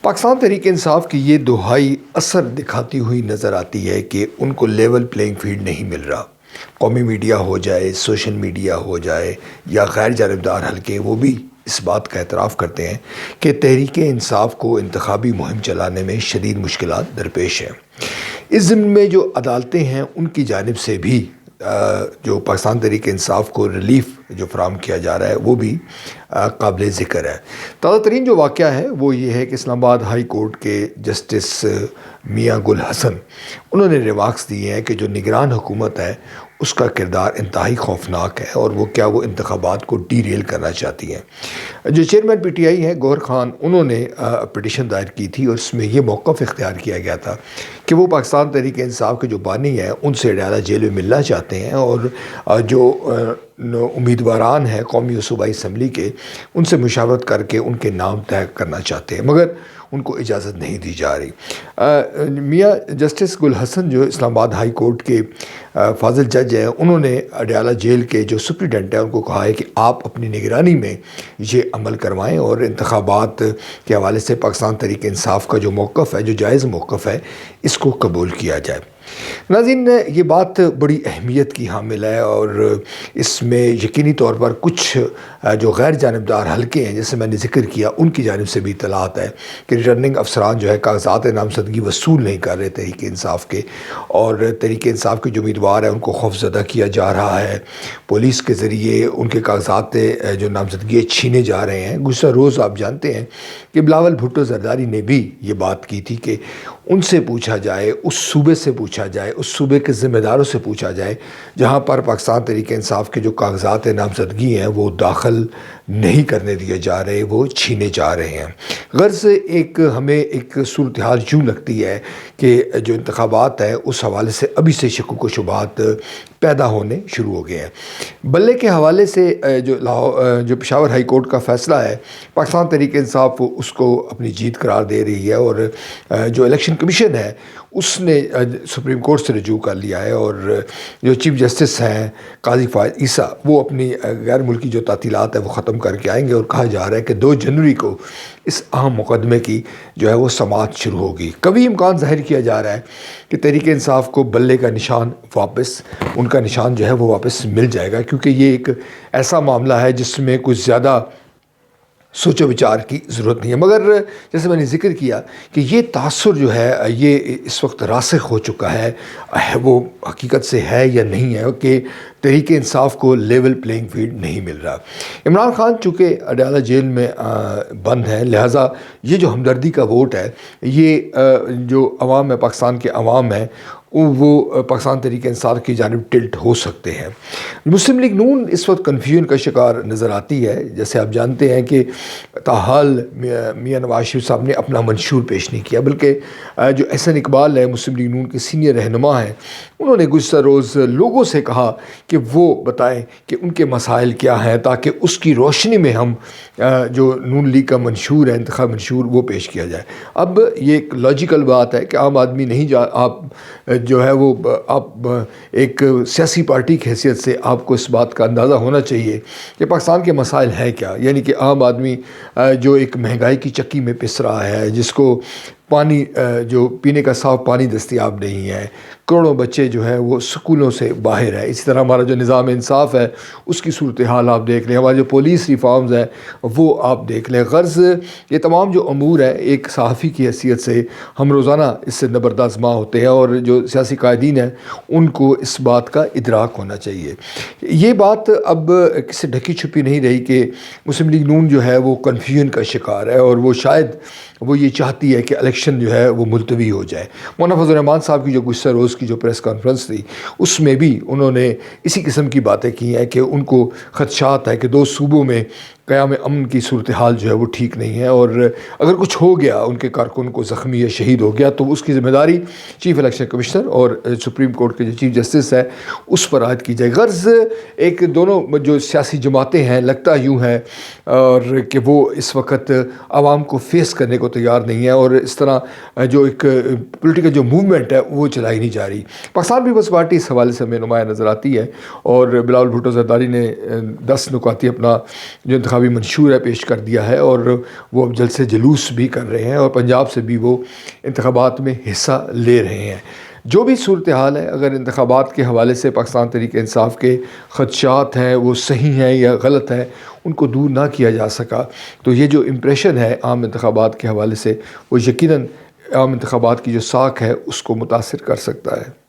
پاکستان تحریک انصاف کی یہ دہائی اثر دکھاتی ہوئی نظر آتی ہے کہ ان کو لیول پلینگ فیلڈ نہیں مل رہا۔ قومی میڈیا ہو جائے، سوشل میڈیا ہو جائے یا غیر جانبدار حلقے، وہ بھی اس بات کا اعتراف کرتے ہیں کہ تحریک انصاف کو انتخابی مہم چلانے میں شدید مشکلات درپیش ہیں۔ اس ضمن میں جو عدالتیں ہیں ان کی جانب سے بھی جو پاکستان تحریک انصاف کو ریلیف جو فراہم کیا جا رہا ہے وہ بھی قابل ذکر ہے۔ تازہ ترین جو واقعہ ہے وہ یہ ہے کہ اسلام آباد ہائی کورٹ کے جسٹس میاں گل حسن انہوں نے ریمارکس دیے ہیں کہ جو نگران حکومت ہے اس کا کردار انتہائی خوفناک ہے اور وہ انتخابات کو ڈی ریل کرنا چاہتی ہیں۔ جو چیئرمین پی ٹی آئی ہیں گوہر خان، انہوں نے پٹیشن دائر کی تھی اور اس میں یہ موقف اختیار کیا گیا تھا کہ وہ پاکستان تحریک انصاف کے جو بانی ہیں ان سے اڈیالہ جیل میں ملنا چاہتے ہیں اور جو امیدواران ہیں قومی و صوبائی اسمبلی کے ان سے مشاورت کر کے ان کے نام طے کرنا چاہتے ہیں، مگر ان کو اجازت نہیں دی جا رہی۔ میاں جسٹس گل حسن جو اسلام آباد ہائی کورٹ کے فاضل جج ہیں، انہوں نے اڈیالہ جیل کے جو سپرنٹینڈنٹ ہیں ان کو کہا ہے کہ آپ اپنی نگرانی میں یہ عمل کروائیں اور انتخابات کے حوالے سے پاکستان تحریک انصاف کا جو موقف ہے، جو جائز موقف ہے، اس کو قبول کیا جائے۔ ناظرین، یہ بات بڑی اہمیت کی حامل ہے اور اس میں یقینی طور پر کچھ جو غیر جانبدار حلقے ہیں جیسے میں نے ذکر کیا ان کی جانب سے بھی اطلاعات ہے کہ ریٹرننگ افسران جو ہے کاغذات نامزدگی وصول نہیں کر رہے تحریک انصاف کے، اور تحریک انصاف کے جو امیدوار ہیں ان کو خوفزدہ کیا جا رہا ہے، پولیس کے ذریعے ان کے کاغذات جو نامزدگی چھینے جا رہے ہیں۔ گزشتہ روز آپ جانتے ہیں کہ بلاول بھٹو زرداری نے بھی یہ بات کی تھی کہ ان سے پوچھا جائے، اس صوبے سے پوچھا جائے، اس صوبے کے ذمہ داروں سے پوچھا جائے جہاں پر پاکستان تحریک انصاف کے جو کاغذات نامزدگی ہیں وہ داخل نہیں کرنے دیے جا رہے، وہ چھینے جا رہے ہیں۔ غرض ہمیں ایک صورتحال یوں لگتی ہے کہ جو انتخابات ہیں اس حوالے سے ابھی سے شکوک و شبہات پیدا ہونے شروع ہو گئے ہیں۔ بلے کے حوالے سے جو پشاور ہائی کورٹ کا فیصلہ ہے، پاکستان تحریک انصاف اس کو اپنی جیت قرار دے رہی ہے اور جو الیکشن کمیشن ہے اس نے سپریم کورٹ سے رجوع کر لیا ہے، اور جو چیف جسٹس ہیں قاضی فائز عیسیٰ وہ اپنی غیر ملکی جو تعطیلات ہیں وہ ختم کر کے آئیں گے، اور کہا جا رہا ہے کہ 2 جنوری کو اس اہم مقدمے کی جو ہے وہ سماعت شروع ہوگی۔ کبھی امکان ظاہر کیا جا رہا ہے کہ تحریک انصاف کو بلے کا نشان واپس، ان کا نشان جو ہے وہ واپس مل جائے گا، کیونکہ یہ ایک ایسا معاملہ ہے جس میں کچھ زیادہ سوچ و وچار کی ضرورت نہیں ہے۔ مگر جیسے میں نے ذکر کیا کہ یہ تاثر جو ہے یہ اس وقت راسخ ہو چکا ہے، وہ حقیقت سے ہے یا نہیں ہے کہ تحریک انصاف کو لیول پلینگ فیلڈ نہیں مل رہا۔ عمران خان چونکہ اڈیالہ جیل میں بند ہے، لہٰذا یہ جو ہمدردی کا ووٹ ہے، یہ جو عوام ہے، پاکستان کے عوام ہیں، وہ پاکستان تحریک انصاف کی جانب ٹلٹ ہو سکتے ہیں۔ مسلم لیگ نون اس وقت کنفیوژن کا شکار نظر آتی ہے۔ جیسے آپ جانتے ہیں کہ تاحال میاں نواز شریف صاحب نے اپنا منشور پیش نہیں کیا، بلکہ جو احسن اقبال ہے مسلم لیگ نون کے سینئر رہنما ہیں، انہوں نے گزشتہ روز لوگوں سے کہا کہ وہ بتائیں کہ ان کے مسائل کیا ہیں تاکہ اس کی روشنی میں ہم جو نون لیگ کا منشور ہے، انتخاب منشور، وہ پیش کیا جائے۔ اب یہ ایک لاجیکل بات ہے کہ عام آدمی نہیں آپ جو ہے وہ آپ ایک سیاسی پارٹی کی حیثیت سے آپ کو اس بات کا اندازہ ہونا چاہیے کہ پاکستان کے مسائل ہیں کیا، یعنی کہ عام آدمی جو ایک مہنگائی کی چکی میں پس رہا ہے، جس کو پانی جو پینے کا صاف پانی دستیاب نہیں ہے، کروڑوں بچے جو ہے وہ سکولوں سے باہر ہیں، اسی طرح ہمارا جو نظام انصاف ہے اس کی صورتحال آپ دیکھ لیں، ہمارے جو پولیس ریفارمز ہیں وہ آپ دیکھ لیں۔ غرض یہ تمام جو امور ہیں ایک صحافی کی حیثیت سے ہم روزانہ اس سے نبردآزما ہوتے ہیں، اور جو سیاسی قائدین ہیں ان کو اس بات کا ادراک ہونا چاہیے۔ یہ بات اب کسی ڈھکی چھپی نہیں رہی کہ مسلم لیگ نون جو ہے وہ کنفیوژن کا شکار ہے، اور وہ شاید وہ یہ چاہتی ہے کہ الیکشن جو ہے وہ ملتوی ہو جائے۔ مولانا فضل الرحمان صاحب کی جو گزشتہ روز کی جو پریس کانفرنس تھی اس میں بھی انہوں نے اسی قسم کی باتیں کی ہیں کہ ان کو خدشات ہے کہ 2 صوبوں میں قیام امن کی صورتحال جو ہے وہ ٹھیک نہیں ہے، اور اگر کچھ ہو گیا، ان کے کارکن کو زخمی یا شہید ہو گیا، تو اس کی ذمہ داری چیف الیکشن کمشنر اور سپریم کورٹ کے جو چیف جسٹس ہے اس پر عائد کی جائے۔ غرض ایک دونوں جو سیاسی جماعتیں ہیں لگتا یوں ہے اور کہ وہ اس وقت عوام کو فیس کرنے کو تیار نہیں ہے، اور اس طرح جو ایک پولیٹیکل جو موومنٹ ہے وہ چلائی نہیں جا رہی۔ پاکستان پیپلز پارٹی اس حوالے سے ہمیں نمایاں نظر آتی ہے، اور بلاول بھٹو زرداری نے 10 نکاتی اپنا جو انتخابی انتخابی منشورہ پیش کر دیا ہے اور وہ اب جلد سے جلوس بھی کر رہے ہیں اور پنجاب سے بھی وہ انتخابات میں حصہ لے رہے ہیں۔ جو بھی صورتحال ہے، اگر انتخابات کے حوالے سے پاکستان تحریک انصاف کے خدشات ہیں وہ صحیح ہیں یا غلط ہیں، ان کو دور نہ کیا جا سکا تو یہ جو امپریشن ہے عام انتخابات کے حوالے سے وہ یقیناً عام انتخابات کی جو ساکھ ہے اس کو متاثر کر سکتا ہے۔